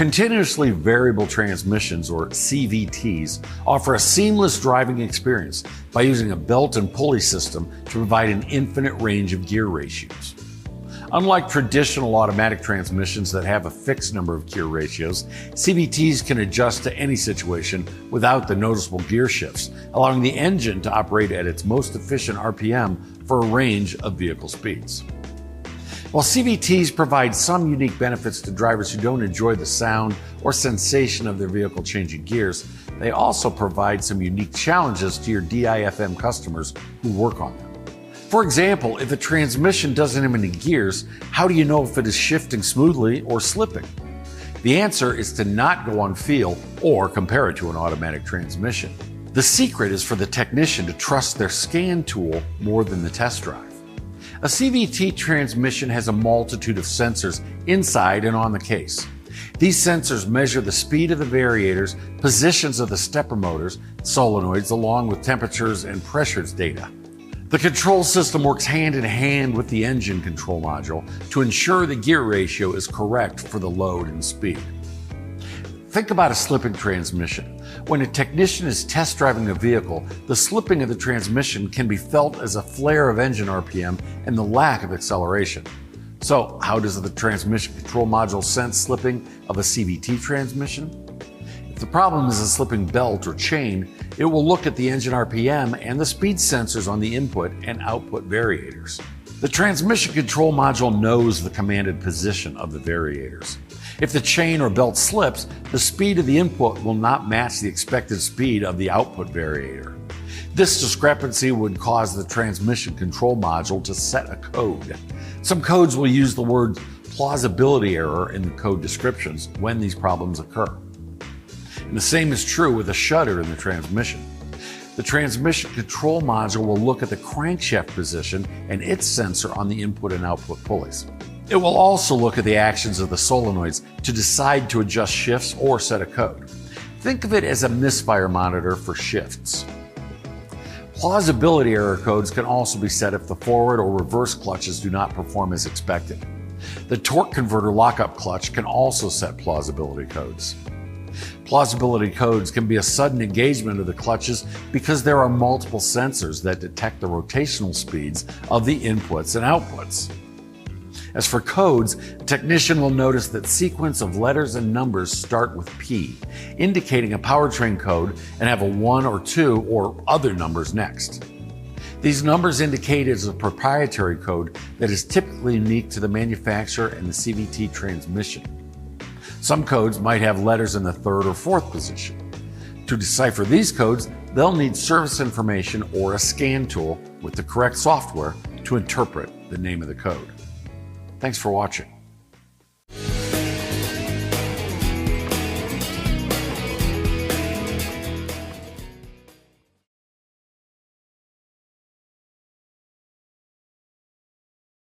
Continuously variable transmissions, or CVTs, offer a seamless driving experience by using a belt and pulley system to provide an infinite range of gear ratios. Unlike traditional automatic transmissions that have a fixed number of gear ratios, CVTs can adjust to any situation without the noticeable gear shifts, allowing the engine to operate at its most efficient RPM for a range of vehicle speeds. While CVTs provide some unique benefits to drivers who don't enjoy the sound or sensation of their vehicle changing gears, they also provide some unique challenges to your DIFM customers who work on them. For example, if a transmission doesn't have any gears, how do you know if it is shifting smoothly or slipping? The answer is to not go on feel or compare it to an automatic transmission. The secret is for the technician to trust their scan tool more than the test drive. A CVT transmission has a multitude of sensors inside and on the case. These sensors measure the speed of the variators, positions of the stepper motors, solenoids, along with temperatures and pressures data. The control system works hand in hand with the engine control module to ensure the gear ratio is correct for the load and speed. Think about a slipping transmission. When a technician is test driving a vehicle, the slipping of the transmission can be felt as a flare of engine RPM and the lack of acceleration. So, how does the transmission control module sense slipping of a CVT transmission? If the problem is a slipping belt or chain, it will look at the engine RPM and the speed sensors on the input and output variators. The transmission control module knows the commanded position of the variators. If the chain or belt slips, the speed of the input will not match the expected speed of the output variator. This discrepancy would cause the transmission control module to set a code. Some codes will use the word plausibility error in the code descriptions when these problems occur. And the same is true with a shutter in the transmission. The transmission control module will look at the crankshaft position and its sensor on the input and output pulleys. It will also look at the actions of the solenoids to decide to adjust shifts or set a code. Think of it as a misfire monitor for shifts. Plausibility error codes can also be set if the forward or reverse clutches do not perform as expected. The torque converter lockup clutch can also set plausibility codes. Plausibility codes can be a sudden engagement of the clutches because there are multiple sensors that detect the rotational speeds of the inputs and outputs. As for codes, a technician will notice that sequence of letters and numbers start with P, indicating a powertrain code, and have a 1 or 2 or other numbers next. These numbers indicate it is a proprietary code that is typically unique to the manufacturer and the CVT transmission. Some codes might have letters in the 3rd or 4th position. To decipher these codes, they'll need service information or a scan tool with the correct software to interpret the name of the code. Thanks for watching.